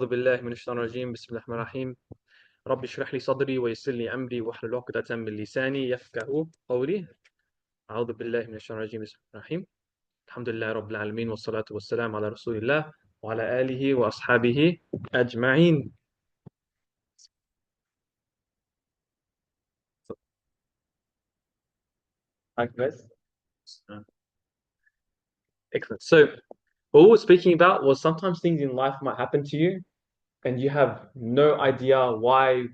أعوذ بالله من الشيطان الرجيم بسم الله الرحمن الرحيم رب اشرح لي صدري ويسر لي أمري واحلل عقدة من لساني يفقهوا قولي أعوذ بالله من الشيطان الرجيم بسم الله الرحمن الرحيم الحمد لله رب العالمين والصلاة والسلام على رسول الله وعلى آله وأصحابه أجمعين. Hi guys. Excellent. So what we were speaking about was sometimes things in life might happen to you and you have no idea why,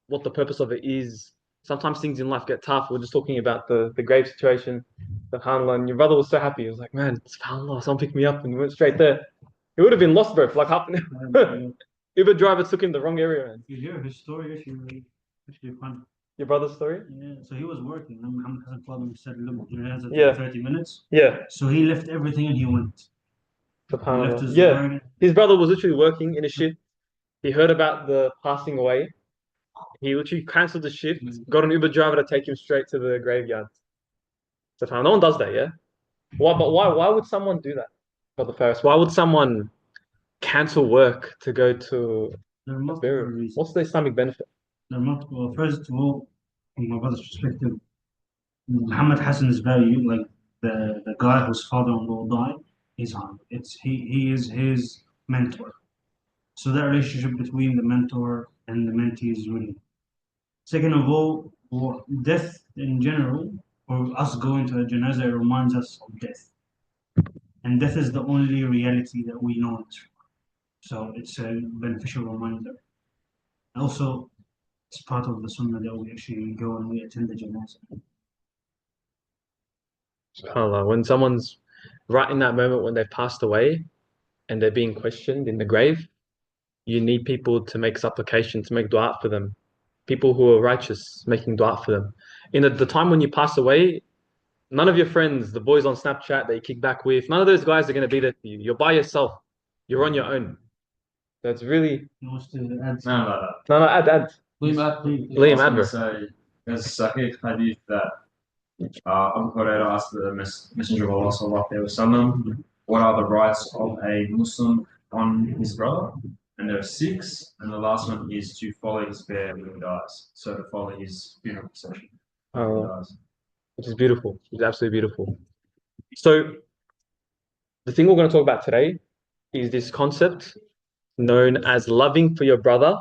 what the purpose of it is. Sometimes things in life get tough. We're just talking about the grave situation, subhanAllah, and your brother was so happy. He was like, man, subhanAllah, someone picked me up and went straight there. He would have been lost, bro, for like half an hour. Uber driver took him the wrong area, man. You hear his story actually fun. Your brother's story? Yeah, so he was working. And Muhammad Hassan called him and said, look, your hands are Yeah. 30 minutes. Yeah. So he left everything and he went. He left SubhanAllah. his Yeah. work. His brother was literally working in a shift. He heard about the passing away. He literally cancelled the shift, got an Uber driver to take him straight to the graveyard. SubhanAllah. No one does that, yeah? Why? But why would someone do that? Brother Faris, why would someone cancel work to go to There are a multiple burial? reasons. What's the Islamic benefit? There are multiple. First of all, from my brother's perspective, Muhammad Hassan's value, like the guy whose father-in-law died, is high. He is his mentor. So that relationship between the mentor and the mentee is really. Second of all, for death in general, for us going to a janazah, it reminds us of death. And death is the only reality that we know. So it's a beneficial reminder. Also, it's part of the sunnah that we actually go and we attend the janazah. SubhanAllah, when someone's right in that moment when they've passed away and they're being questioned in the grave, you need people to make supplication, to make dua for them. People who are righteous, making dua for them. In the time when you pass away, none of your friends, the boys on Snapchat that you kick back with, none of those guys are going to be there for you. You're by yourself. You're on your own. That's really. He wants to add No, add. Liam, add, bro. Say, there's a Sahih hadith that Abu Hurairah asked the Messenger of Allah sallallahu alaihi wasallam, what are the rights of a Muslim on his brother? And there are six, and the last one is to follow his bear when he dies. So to follow his funeral procession when he dies. Which is beautiful. It's absolutely beautiful. So the thing we're going to talk about today is this concept known as loving for your brother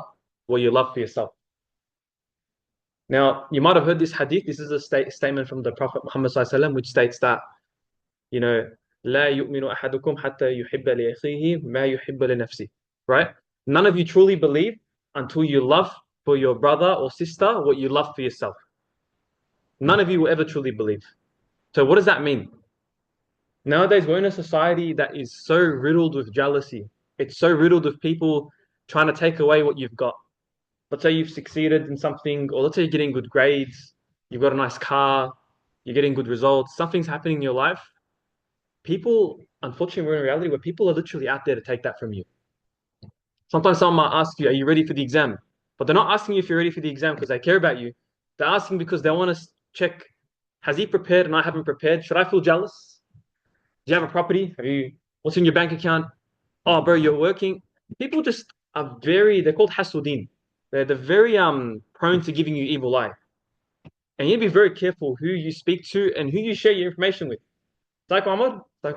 what you love for yourself. Now, you might have heard this hadith. This is a statement from the Prophet Muhammad ﷺ, which states that, لا يؤمن أحدكم حتى يحب لأخيه ما يحب لنفسه. Right? None of you truly believe until you love for your brother or sister what you love for yourself. None of you will ever truly believe. So what does that mean? Nowadays, we're in a society that is so riddled with jealousy. It's so riddled with people trying to take away what you've got. Let's say you've succeeded in something, or let's say you're getting good grades, you've got a nice car, you're getting good results, something's happening in your life. People, unfortunately, we're in a reality where people are literally out there to take that from you. Sometimes someone might ask you, are you ready for the exam? But they're not asking you if you're ready for the exam because they care about you. They're asking because they want to check, has he prepared and I haven't prepared? Should I feel jealous? Do you have a property? What's in your bank account? Oh, bro, you're working. People just are they're called hasudin. They're very prone to giving you evil eye. And you need to be very careful who you speak to and who you share your information with. Like Ahmad, you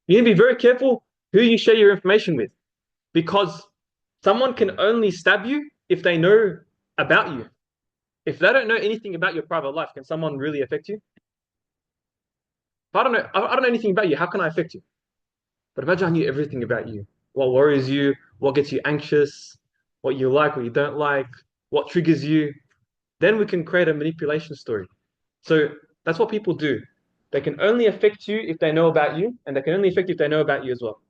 need to be very careful who you share your information with. Because someone can only stab you if they know about you. If they don't know anything about your private life, can someone really affect you? If I don't know anything about you, how can I affect you? But imagine I knew everything about you. What worries you, what gets you anxious, what you like, what you don't like, what triggers you. Then we can create a manipulation story. So that's what people do. They can only affect you if they know about you, and they can only affect you if they know about you as well.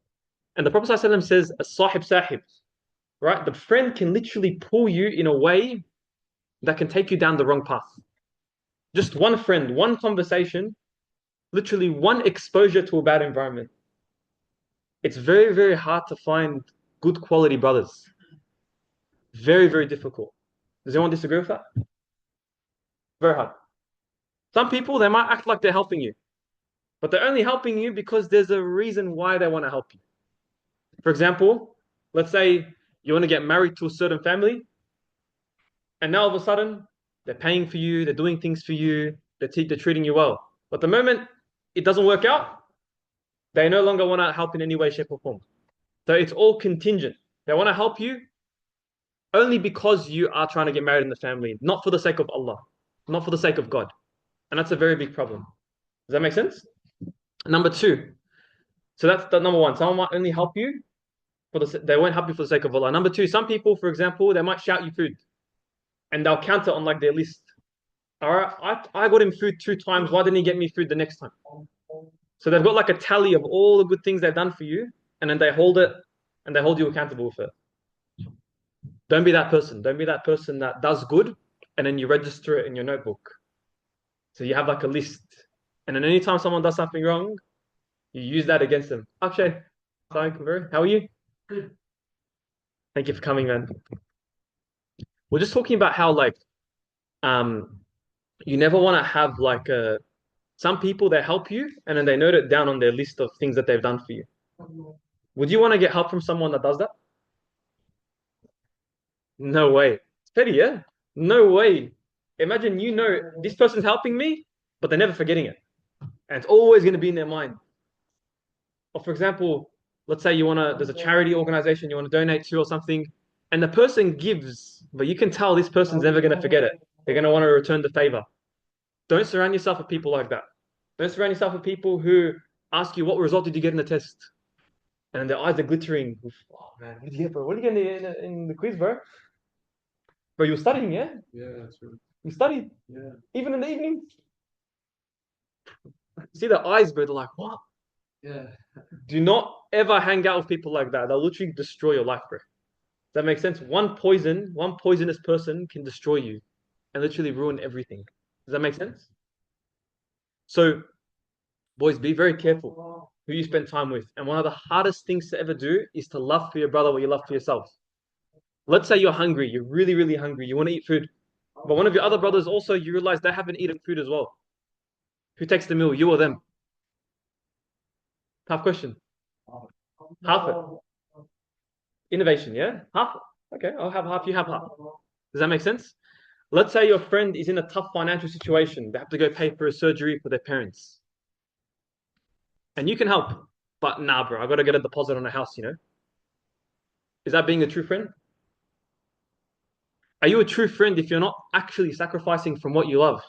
And the Prophet ﷺ says, "As-sahib sahib," right? The friend can literally pull you in a way that can take you down the wrong path. Just one friend, one conversation, literally one exposure to a bad environment. It's very, very hard to find good quality brothers. Very, very difficult. Does anyone disagree with that? Very hard. Some people, they might act like they're helping you, but they're only helping you because there's a reason why they want to help you. For example, let's say You want to get married to a certain family, and now all of a sudden they're paying for you, they're doing things for you, they're treating you well. But the moment it doesn't work out, they no longer want to help in any way, shape, or form. So it's all contingent. They want to help you only because you are trying to get married in the family, not for the sake of Allah, not for the sake of God. And that's a very big problem. Does that make sense? Number two. So that's the number one. Someone might only help you they won't help you for the sake of Allah. Number two, some people, for example, they might shout you food and they'll count it on like their list. All right, I got him food 2 times. Why didn't he get me food the next time? So they've got like a tally of all the good things they've done for you, and then they hold it and they hold you accountable for it. Don't be that person. Don't be that person that does good and then you register it in your notebook. So you have like a list. And then anytime someone does something wrong, you use that against them. Akshay, how are you? Thank you for coming, man. We're just talking about how like you never want to have like some people that help you and then they note it down on their list of things that they've done for you. Would you want to get help from someone that does that? No way. It's petty, yeah? No way. Imagine you know this person's helping me, but they're never forgetting it. And it's always going to be in their mind. Or for example, let's say there's a charity organization you want to donate to or something, and the person gives, but you can tell this person's never going to forget it. They're going to want to return the favor. Don't surround yourself with people like that. Don't surround yourself with people who ask you, what result did you get in the test? And their eyes are glittering. Oh man, what did you get, bro? What did you get in the quiz, bro? Bro, you were studying, yeah? Yeah, that's true. You studied? Yeah. Even in the evening? See the eyes, bro, they're like, what? Yeah. Do not ever hang out with people like that. They'll literally destroy your life, bro. Does that make sense? One poisonous person can destroy you and literally ruin everything. Does that make sense? So, boys, be very careful who you spend time with. And one of the hardest things to ever do is to love for your brother what you love for yourself. Let's say you're hungry, you're really, really hungry, you want to eat food. But one of your other brothers also, you realize they haven't eaten food as well. Who takes the meal, you or them? Tough question. Half it. Innovation, yeah? Half it. Okay, I'll have half, you have half. Does that make sense? Let's say your friend is in a tough financial situation. They have to go pay for a surgery for their parents. And you can help. But nah, bro, I got to get a deposit on a house, you know? Is that being a true friend? Are you a true friend if you're not actually sacrificing from what you love?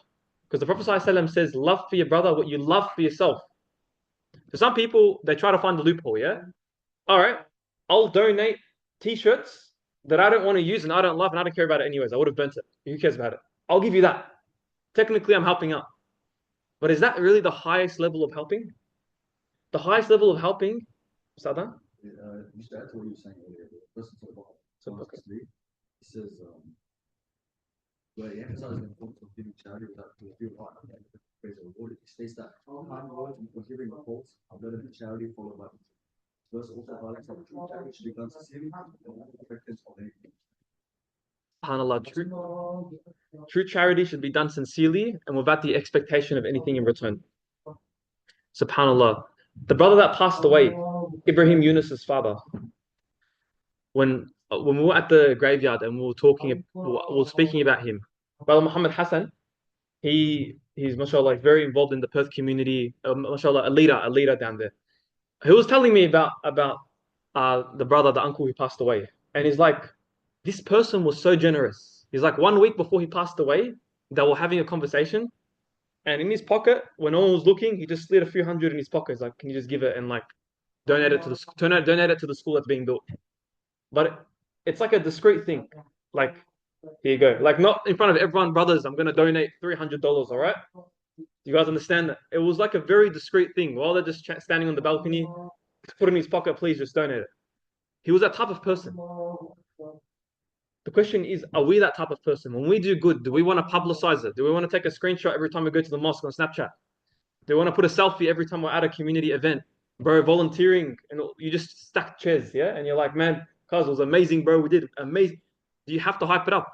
Because the Prophet ﷺ says, love for your brother what you love for yourself. So some people, they try to find the loophole, yeah? All right, I'll donate t-shirts that I don't want to use and I don't love and I don't care about it anyways. I would have burnt it. Who cares about it? I'll give you that. Technically, I'm helping out. But is that really the highest level of helping? The highest level of helping, Sadan? Just to add to what you were saying earlier, the person talked about consciously. He says, where he emphasizes the importance of giving charity without the feel right and praise or reward. He states that for giving a fault, let it be charity followed by verse also highlights that true charity should be done sincerely and without expectations of anything. SubhanAllah, true charity should be done sincerely and without the expectation of anything in return. SubhanAllah. The brother that passed away, Ibrahim Yunus's father, when we were at the graveyard and we were speaking about him, Brother Muhammad Hassan, he's mashallah very involved in the Perth community, mashallah a leader down there. He was telling me about the uncle who passed away, and he's like, this person was so generous. He's like, 1 week before he passed away, they were having a conversation, and in his pocket, when no one was looking, he just slid a few hundred in his pocket. He's like, can you just give it and like donate it to the school that's being built? But it's like a discreet thing. Like, here you go. Like, not in front of everyone, brothers, I'm going to donate $300, all right? Do you guys understand that? It was like a very discreet thing. While they're just standing on the balcony, put it in his pocket, please just donate it. He was that type of person. The question is, are we that type of person? When we do good, do we want to publicize it? Do we want to take a screenshot every time we go to the mosque on Snapchat? Do we want to put a selfie every time we're at a community event? Bro, volunteering, and you just stack chairs, yeah? And you're like, man, cuz it was amazing, bro. We did amazing. Do you have to hype it up?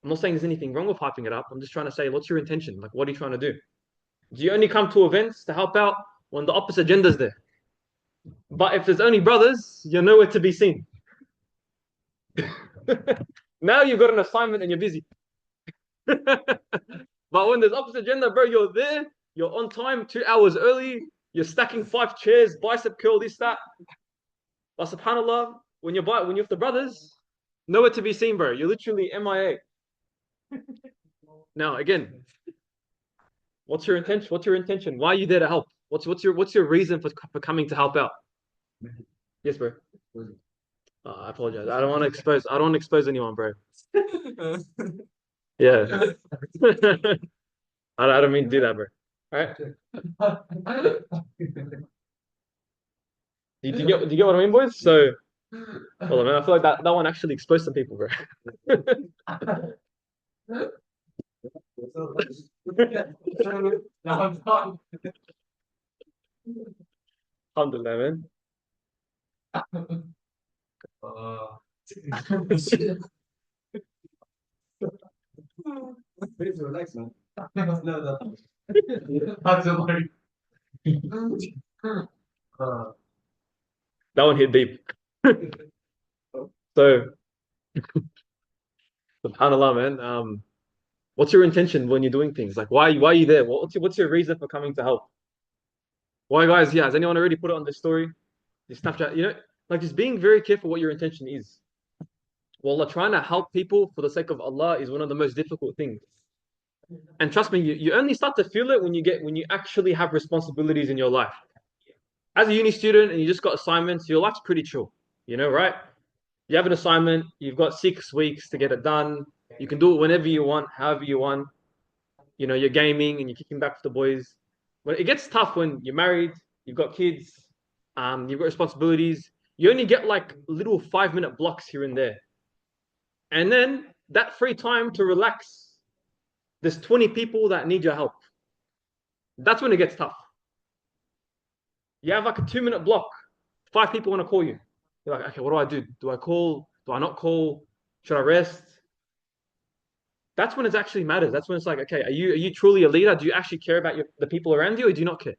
I'm not saying there's anything wrong with hyping it up. I'm just trying to say, what's your intention? Like, what are you trying to do? Do you only come to events to help out when the opposite gender's there? But if there's only brothers, you're nowhere to be seen. Now you've got an assignment and you're busy. But when there's opposite gender, bro, you're there, you're on time, 2 hours early, you're stacking 5 chairs, bicep curl, this, that. But subhanAllah, when you're with the brothers, nowhere to be seen, bro. You're literally MIA. Now, again, what's your intention? What's your intention? Why are you there to help? What's your reason for coming to help out? Yes, bro. I apologize. I don't want to expose anyone, bro. Yeah. I don't mean to do that, bro. All right. Do you get what I mean, boys? So, well, man, I feel like that one actually exposed some people, bro. Alhamdulillah, man. Relax, man. That one hit deep. So, subhanallah, man. What's your intention when you're doing things? Like, why are you there? What's your reason for coming to help? Why, guys? Yeah, has anyone already put it on the story? The Snapchat, like just being very careful what your intention is. Wallah, trying to help people for the sake of Allah is one of the most difficult things. And trust me, you only start to feel it when you actually have responsibilities in your life. As a uni student and you just got assignments, your life's pretty chill, right? You have an assignment, you've got 6 weeks to get it done. You can do it whenever you want, however you want. You're gaming and you're kicking back with the boys. When it gets tough when you're married, you've got kids, you've got responsibilities. You only get like little 5-minute blocks here and there. And then that free time to relax, there's 20 people that need your help. That's when it gets tough. You have like a 2-minute block. 5 people want to call you. You're like, okay, what do I do? Do I call? Do I not call? Should I rest? That's when it actually matters. That's when it's like, okay, are you truly a leader? Do you actually care about the people around you, or do you not care?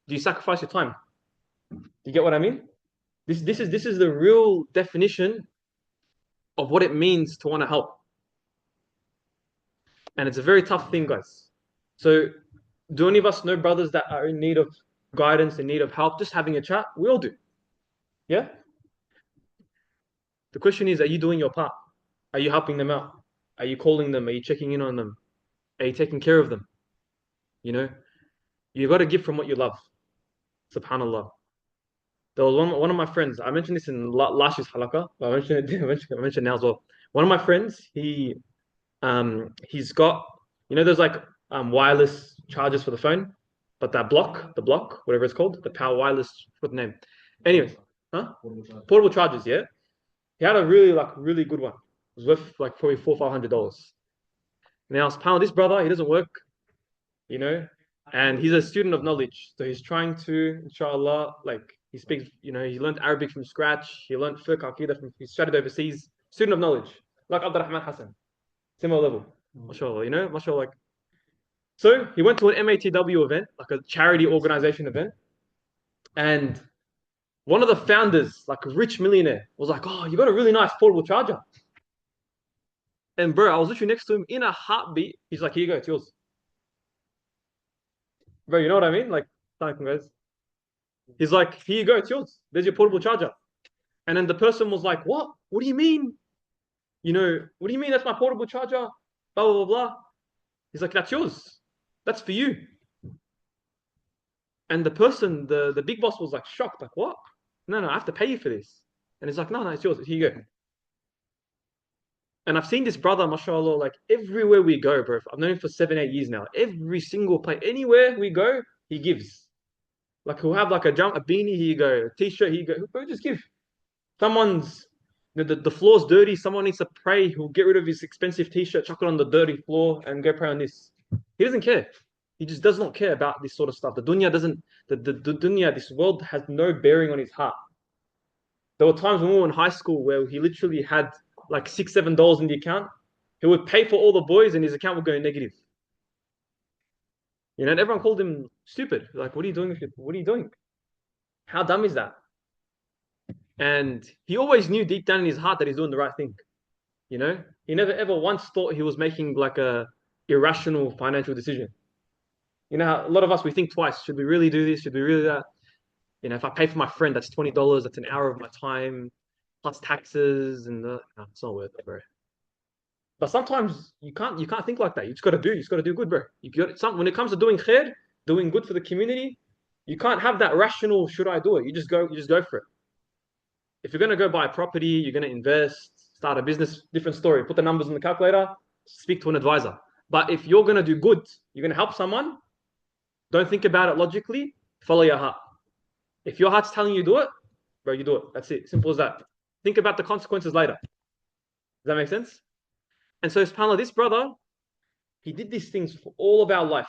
Do you sacrifice your time? Do you get what I mean? This is the real definition of what it means to want to help. And it's a very tough thing, guys. So do any of us know brothers that are in need of guidance, in need of help, just having a chat? We all do. Yeah? The question is, are you doing your part? Are you helping them out? Are you calling them? Are you checking in on them? Are you taking care of them? You've got to give from what you love. Subhanallah. There was one of my friends, I mentioned this in last year's halaqah, but I mentioned it now as well. One of my friends, he's got, there's like wireless chargers for the phone, but the block, whatever it's called, the power wireless, what's the name? Anyways, portable chargers, yeah. He had a really good one. It was worth like probably $400-500. Now, subhanAllah, this brother, he doesn't work, and he's a student of knowledge. So he's trying to, inshallah, like he speaks, he learned Arabic from scratch. He learned fiqh, aqidah he studied overseas. Student of knowledge, like Abdurrahman Hassan, similar level. MashaAllah, MashaAllah. Like, so he went to an MATW event, like a charity organization event. And one of the founders, like a rich millionaire, was like, oh, you got a really nice portable charger. And bro, I was literally next to him in a heartbeat. He's like, here you go, it's yours. Bro, you know what I mean? Like, thank you guys. He's like, here you go, it's yours. There's your portable charger. And then the person was like, what? What do you mean? What do you mean that's my portable charger? Blah, blah, blah, blah. He's like, that's yours. That's for you. And the person, the big boss was like shocked, like, what? No, I have to pay you for this. And he's like, no, it's yours. Here you go. And I've seen this brother, mashallah, like everywhere we go, bro. I've known him for 7-8 years now. Every single place, anywhere we go, he gives. Like he'll have like a beanie, here you go, a t-shirt, here you go. Bro, just give. Someone's, the floor's dirty. Someone needs to pray. He'll get rid of his expensive t-shirt, chuck it on the dirty floor, and go pray on this. He doesn't care. He just does not care about this sort of stuff. The dunya doesn't. The dunya, this world has no bearing on his heart. There were times when we were in high school where he literally had like $6-7 in the account. He would pay for all the boys, and his account would go negative. And everyone called him stupid. Like, what are you doing? What are you doing? How dumb is that? And he always knew deep down in his heart that he's doing the right thing. You know, he never ever once thought he was making like a irrational financial decision. You know, how a lot of us we think twice. Should we really do this? Should we really do that? You know, if I pay for my friend, that's $20. That's an hour of my time, plus taxes, and no, it's not worth it, bro. But sometimes you can't think like that. You just got to do good, bro. You got some when it comes to doing khair, doing good for the community. You can't have that rational. Should I do it? You just go for it. If you're gonna go buy a property, you're gonna invest, start a business, different story. Put the numbers in the calculator, speak to an advisor. But if you're gonna do good, you're gonna help someone. Don't think about it logically. Follow your heart. If your heart's telling you do it, bro, you do it. That's it. Simple as that. Think about the consequences later. Does that make sense? And so, subhanAllah, this brother, he did these things for all of our life,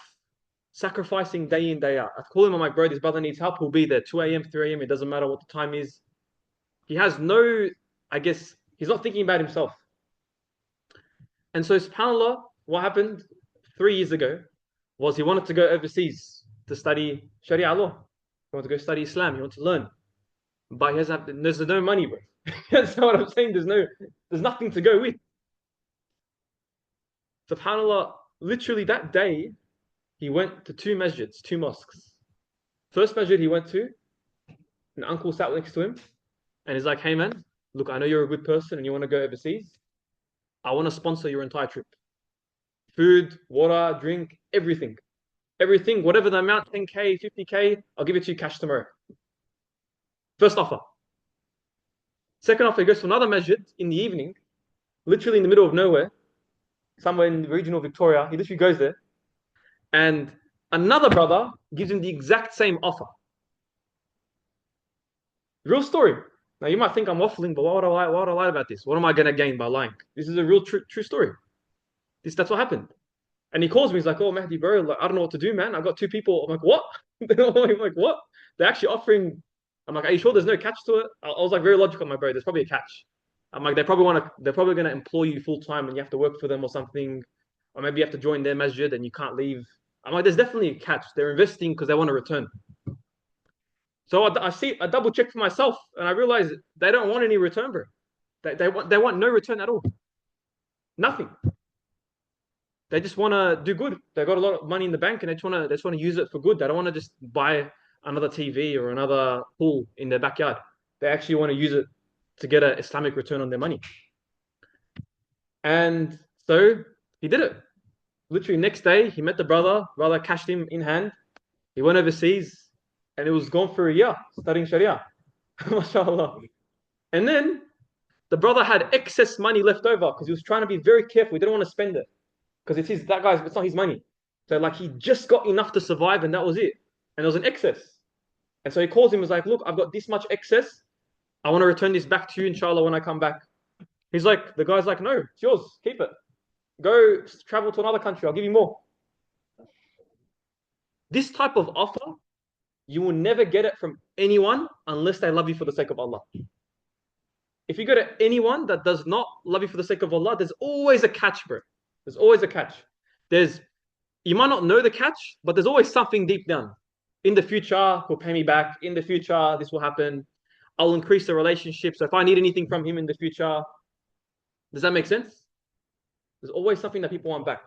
sacrificing day in, day out. I call him, I'm like, bro, this brother needs help. He'll be there 2 a.m., 3 a.m. It doesn't matter what the time is. He has no, I guess, he's not thinking about himself. And so, subhanAllah, what happened 3 years ago was he wanted to go overseas to study Sharia law. He wanted to go study Islam. He wanted to learn. But there's no money, bro. That's what I'm saying. There's nothing to go with. SubhanAllah, literally that day, he went to 2 masjids, 2 mosques. First masjid he went to, an uncle sat next to him, and he's like, hey man, look, I know you're a good person and you want to go overseas. I want to sponsor your entire trip. Food, water, drink, everything. Everything, whatever the amount, 10K, 50K, I'll give it to you cash tomorrow. First offer. Second offer, he goes to another masjid in the evening, literally in the middle of nowhere, somewhere in the regional Victoria. He literally goes there, and another brother gives him the exact same offer. Real story. Now you might think I'm waffling, but why would I lie about this? What am I going to gain by lying? This is a real true story. That's what happened. And he calls me. He's like, "Oh, Mahdi, bro, like, I don't know what to do, man. I got 2 people." I'm like, "What?" I'm like, "What?" They're actually offering. I'm like, "Are you sure there's no catch to it?" I was like, very logical, my bro. There's probably a catch. I'm like, they're probably gonna employ you full time, and you have to work for them or something, or maybe you have to join their masjid and you can't leave. I'm like, there's definitely a catch. They're investing because they want to return. So I double check for myself, and I realize they don't want any return, bro. They want no return at all. Nothing. They just want to do good. They got a lot of money in the bank, and they just want to use it for good. They don't want to just buy another TV or another pool in their backyard. They actually want to use it to get an Islamic return on their money. And so he did it. Literally next day, he met the brother. Brother cashed him in hand. He went overseas, and it was gone for a year studying Sharia. MashaAllah. And then the brother had excess money left over because he was trying to be very careful. He didn't want to spend it because it's not his money. So like he just got enough to survive, and that was it. And there was an excess. And so he calls him. He's like, "Look, I've got this much excess. I want to return this back to you, inshallah, when I come back." He's like, the guy's like, "No, it's yours. Keep it. Go travel to another country. I'll give you more." This type of offer, you will never get it from anyone unless they love you for the sake of Allah. If you go to anyone that does not love you for the sake of Allah, there's always a catch, bro. There's always a catch. You might not know the catch, but there's always something deep down. In the future, he'll pay me back. In the future, this will happen. I'll increase the relationship. So if I need anything from him in the future, does that make sense? There's always something that people want back.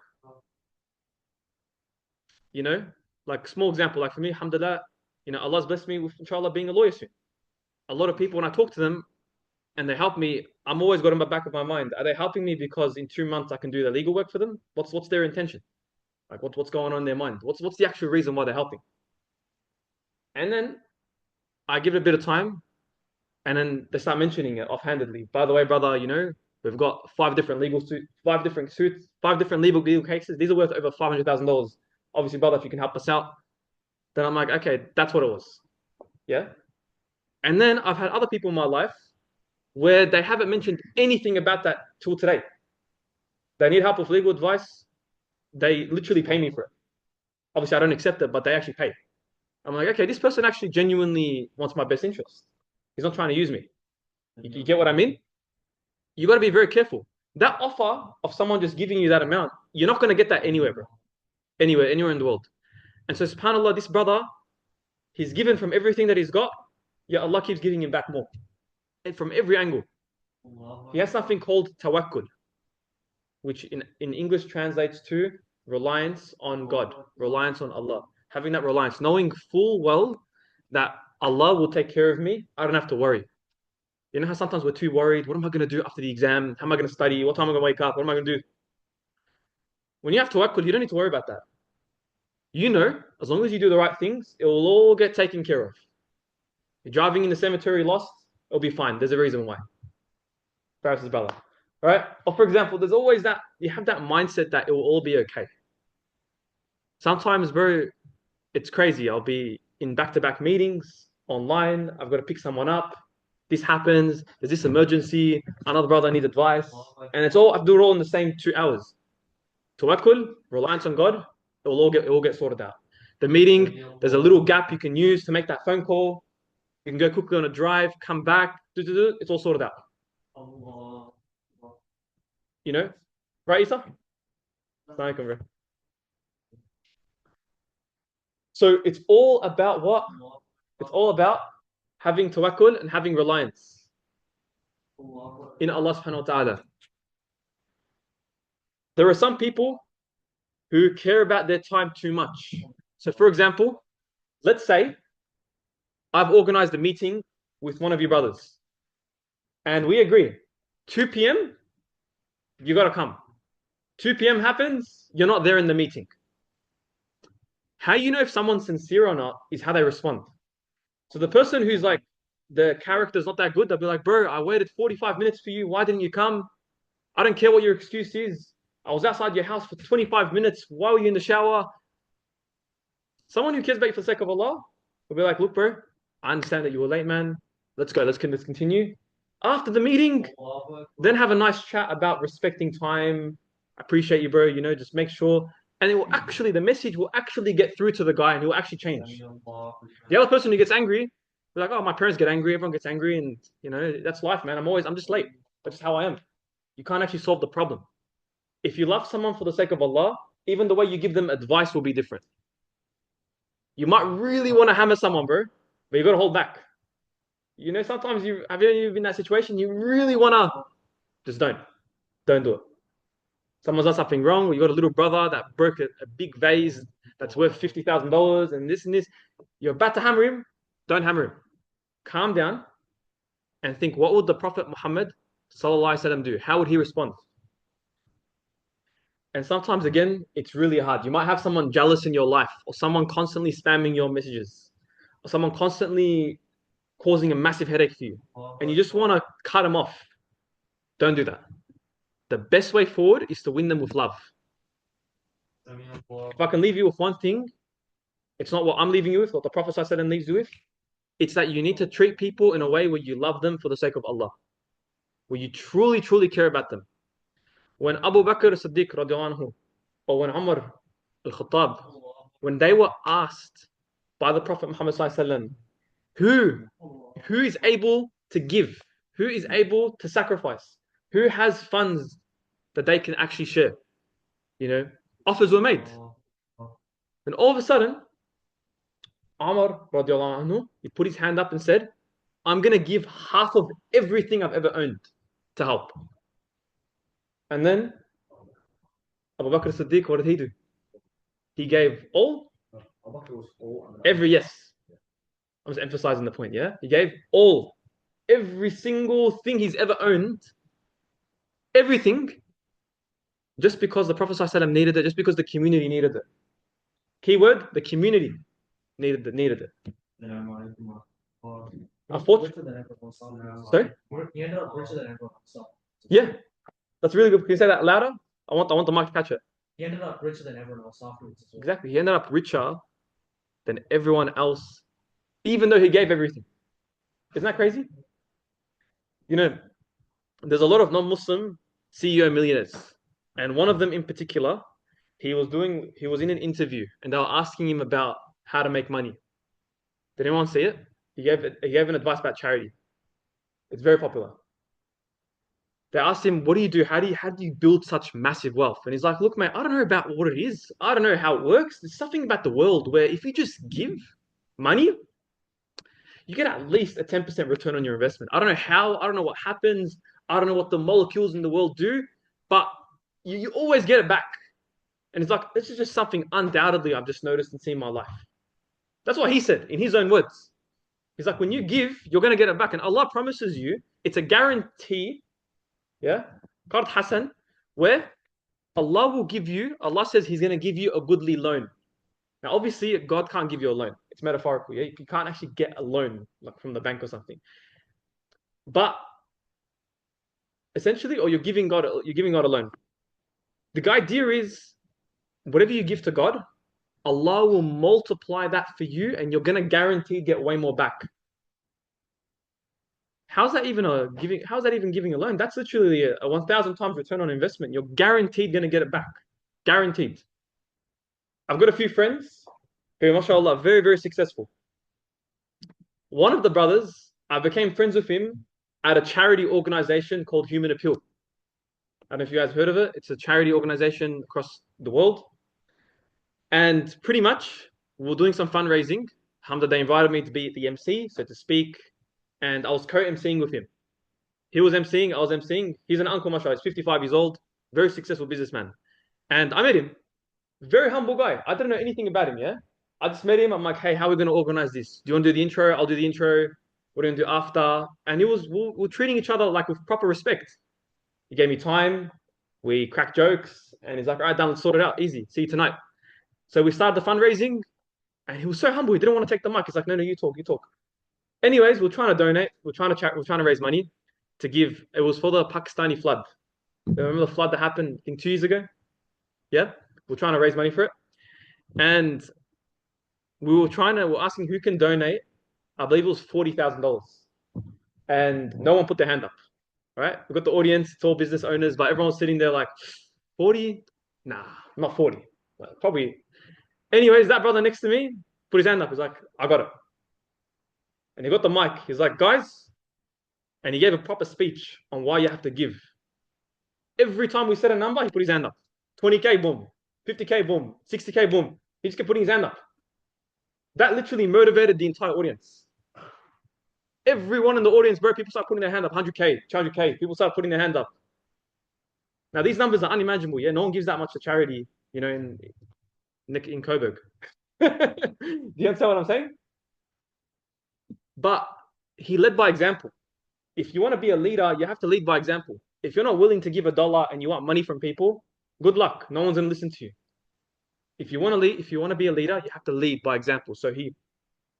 You know, like small example, like for me, alhamdulillah, Allah's blessed me with, inshallah, being a lawyer soon. A lot of people, when I talk to them and they help me, I'm always got in the back of my mind. Are they helping me because in 2 months I can do the legal work for them? What's their intention? Like what's going on in their mind? What's the actual reason why they're helping? And then I give it a bit of time, and then they start mentioning it offhandedly. By the way, brother, we've got 5 different legal suits, 5 different suits, 5 different legal cases. These are worth over $500,000. Obviously, brother, if you can help us out, then I'm like, okay, that's what it was. Yeah. And then I've had other people in my life where they haven't mentioned anything about that till today. They need help with legal advice. They literally pay me for it. Obviously, I don't accept it, but they actually pay. I'm like, okay, this person actually genuinely wants my best interest. He's not trying to use me. You get what I mean? You got to be very careful. That offer of someone just giving you that amount, you're not going to get that anywhere, bro. Anywhere in the world. And so, subhanAllah, this brother, he's given from everything that he's got. Yeah, Allah keeps giving him back more. And from every angle. He has something called tawakkul. which in English translates to reliance on God, reliance on Allah. Having that reliance, knowing full well that Allah will take care of me, I don't have to worry. You know how sometimes we're too worried. What am I going to do after the exam? How am I going to study? What time am I going to wake up? What am I going to do? When you have tawakkul, you don't need to worry about that. You know, as long as you do the right things, it will all get taken care of. You're driving in the cemetery lost, it'll be fine. There's a reason why. Perhaps brother. Right? Or for example, there's always that, you have that mindset that it will all be okay. Sometimes, bro, it's crazy. I'll be in back-to-back meetings online. I've got to pick someone up. This happens. There's this emergency. Another brother needs advice. And it's all, I have to do it all in the same 2 hours. Tawakkul, reliance on God, it will get sorted out. The meeting, there's a little gap you can use to make that phone call. You can go quickly on a drive, come back, it's all sorted out. You know? Right, Isa? Bro. So it's all about what? It's all about having tawakkul and having reliance in Allah subhanahu wa ta'ala. There are some people who care about their time too much. So for example, let's say I've organized a meeting with one of your brothers and we agree 2 p.m. you got to come. 2 p.m. happens, you're not there in the meeting. How you know if someone's sincere or not is how they respond. So the person who's like, the character's not that good, they'll be like, bro, I waited 45 minutes for you. Why didn't you come? I don't care what your excuse is. I was outside your house for 25 minutes. Why were you in the shower? Someone who cares about you for the sake of Allah will be like, look, bro, I understand that you were late, man. Let's go. Let's continue. After the meeting, then have a nice chat about respecting time. I appreciate you, bro. You know, just make sure. And it will actually, the message will actually get through to the guy and he will actually change. The other person who gets angry, they're like, oh, my parents get angry. Everyone gets angry. And, you know, that's life, man. I'm just late. That's just how I am. You can't actually solve the problem. If you love someone for the sake of Allah, even the way you give them advice will be different. You might really want to hammer someone, bro, but you got to hold back. You know, sometimes have you been in that situation? You really want to, just don't do it. Someone's done something wrong, or you got a little brother that broke a big vase that's worth $50,000 and this and this. You're about to hammer him, don't hammer him. Calm down and think, what would the Prophet Muhammad sallallahu alaihi wasallam do? How would he respond? And sometimes, again, it's really hard. You might have someone jealous in your life, or someone constantly spamming your messages, or someone constantly causing a massive headache for you, and you just want to cut them off. Don't do that. The best way forward is to win them with love. If I can leave you with one thing, it's not what I'm leaving you with, what the Prophet ﷺ leaves you with. It's that you need to treat people in a way where you love them for the sake of Allah, where you truly, truly care about them. When Abu Bakr as-Siddiq radiallahu anhu, or when Umar al-Khattab, when they were asked by the Prophet Muhammad ﷺ, who is able to give, who is able to sacrifice, who has funds that they can actually share, you know, offers were made. And all of a sudden, Umar radiallahu anhu, he put his hand up and said, I'm going to give half of everything I've ever owned to help. And then Abu Bakr as-Siddiq, what did he do? He gave all? Yes. I'm just emphasizing the point, yeah? He gave all. Every single thing he's ever owned. Everything. Just because the Prophet ﷺ needed it, just because the community needed it. Keyword, the community needed it. Unfortunately. Sorry? He ended up richer than everyone else. Yeah. That's really good. Can you say that louder? I want the mic to catch it. He ended up richer than everyone else afterwards. Well. Exactly. He ended up richer than everyone else, even though he gave everything. Isn't that crazy? You know, there's a lot of non-Muslim CEO millionaires. And one of them in particular, he was in an interview and they were asking him about how to make money. Did anyone see it? He gave an advice about charity. It's very popular. They asked him, what do you do? How do you build such massive wealth? And he's like, look, mate, I don't know about what it is. I don't know how it works. There's something about the world where if you just give money, you get at least a 10% return on your investment. I don't know how, I don't know what happens. I don't know what the molecules in the world do, but you always get it back. And it's like, this is just something undoubtedly I've just noticed and seen in my life. That's what he said in his own words. He's like, when you give, you're going to get it back. And Allah promises you, it's a guarantee, yeah, Qard Hasan, where Allah will give you, Allah says He's going to give you a goodly loan. Now, obviously, God can't give you a loan. It's metaphorical. Yeah? You can't actually get a loan like from the bank or something. But essentially, or you're giving God a loan. The idea is, whatever you give to God, Allah will multiply that for you, and you're going to guarantee get way more back. How's that even giving? How's that even giving a loan? That's literally a 1,000 times return on investment. You're guaranteed going to get it back. Guaranteed. I've got a few friends who, mashallah, are very, very successful. One of the brothers, I became friends with him at a charity organization called Human Appeal. I don't know if you guys heard of it. It's a charity organization across the world. And pretty much, we were doing some fundraising. Alhamdulillah, they invited me to be the MC, so to speak. And I was co-MCing with him. He was MCing, I was MCing. He's an uncle, mashallah. He's 55 years old, very successful businessman. And I met him. Very humble guy. I didn't know anything about him, yeah? I just met him. I'm like, hey, how are we going to organize this? Do you want to do the intro? I'll do the intro. What are we going to do after? And we're treating each other like with proper respect. He gave me time. We cracked jokes. And he's like, all right, Dan, let's sort it out. Easy. See you tonight. So we started the fundraising. And he was so humble. He didn't want to take the mic. He's like, no, you talk. Anyways, we're trying to donate. We're trying to raise money to give. It was for the Pakistani flood. Remember the flood that happened, I think, 2 years ago? Yeah? We're trying to raise money for it. And we're asking who can donate. I believe it was $40,000. And no one put their hand up. Right? We've got the audience, it's all business owners, but everyone's sitting there like, 40? Nah, not 40. Probably. Anyways, that brother next to me put his hand up. He's like, I got it. And he got the mic. He's like, guys, and he gave a proper speech on why you have to give. Every time we said a number, he put his hand up. 20K, boom. 50K, boom. 60K, boom. He just kept putting his hand up. That literally motivated the entire audience. Everyone in the audience, bro, people start putting their hand up. 100K, 200K. People start putting their hand up. Now, these numbers are unimaginable. Yeah, no one gives that much to charity, in Coburg. Do you understand what I'm saying? But he led by example. If you want to be a leader, you have to lead by example. If you're not willing to give $1 and you want money from people, good luck. No one's going to listen to you. If you want to be a leader, you have to lead by example. So he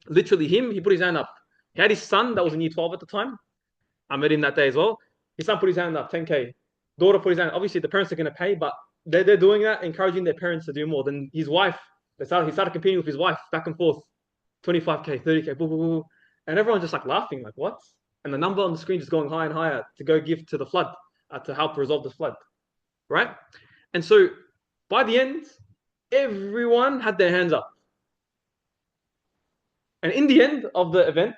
put his hand up. He had his son that was in year 12 at the time. I met him that day as well. His son put his hand up, 10K. Daughter put his hand. Obviously, the parents are going to pay, but they're doing that, encouraging their parents to do more. Then his wife, he started competing with his wife back and forth. 25K, 30K, boo, boo, boo. And everyone's just like laughing, like, what? And the number on the screen just going higher and higher to go give to the flood, to help resolve the flood, right? And so by the end, everyone had their hands up. And in the end of the event,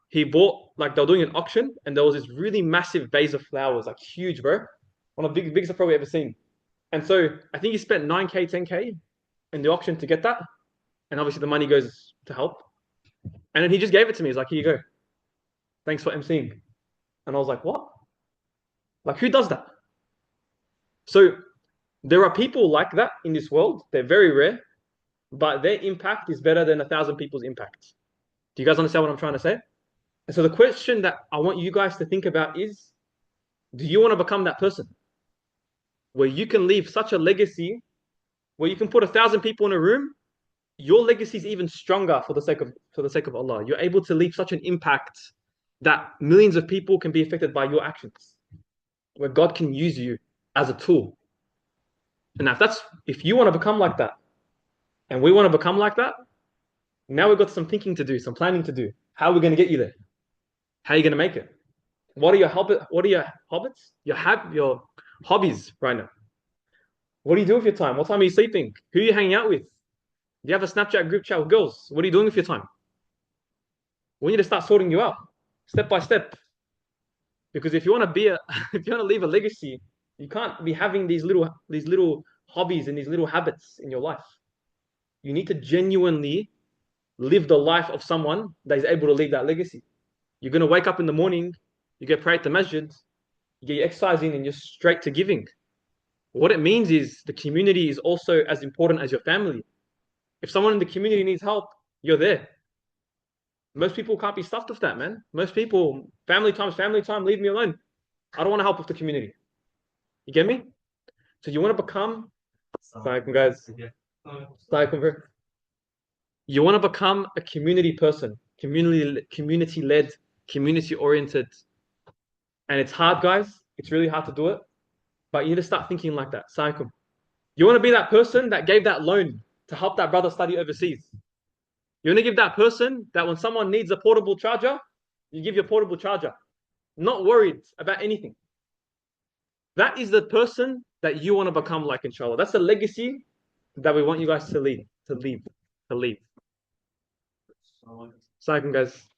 he bought, like, they were doing an auction, and there was this really massive vase of flowers, like huge, bro. One of the biggest I've probably ever seen. And so I think he spent 9K, 10K in the auction to get that. And obviously the money goes to help. And then he just gave it to me. He's like, here you go. Thanks for emceeing. And I was like, what? Like, who does that? So there are people like that in this world. They're very rare, but their impact is better than 1,000 people's impact. Do you guys understand what I'm trying to say? And so the question that I want you guys to think about is, do you want to become that person where you can leave such a legacy, where you can put 1,000 people in a room? Your legacy is even stronger for the sake of Allah. You're able to leave such an impact that millions of people can be affected by your actions, where God can use you as a tool. And if you want to become like that, and we want to become like that, now we've got some thinking to do, some planning to do. How are we going to get you there? How are you going to make it? What are your hobbies? Your hobbies right now. What do you do with your time? What time are you sleeping? Who are you hanging out with? Do you have a Snapchat group chat with girls? What are you doing with your time? We need to start sorting you out step by step. Because if you want to leave a legacy, you can't be having these little hobbies and these little habits in your life. You need to genuinely live the life of someone that is able to leave that legacy. You're going to wake up in the morning, you go pray at the masjid, you get your exercise in, and you're straight to giving. What it means is the community is also as important as your family. If someone in the community needs help, you're there. Most people can't be stuffed with that, man. Most people, family time, leave me alone. I don't want to help with the community. You get me? So you want to become, guys. You want to become a community person, community-led, community-oriented. And it's hard, guys. It's really hard to do it. But you need to start thinking like that. Saikum. You want to be that person that gave that loan to help that brother study overseas. You want to give that person that when someone needs a portable charger, you give your portable charger. Not worried about anything. That is the person that you want to become like, inshallah. That's the legacy that we want you guys to leave. Assalamu alaikum, guys.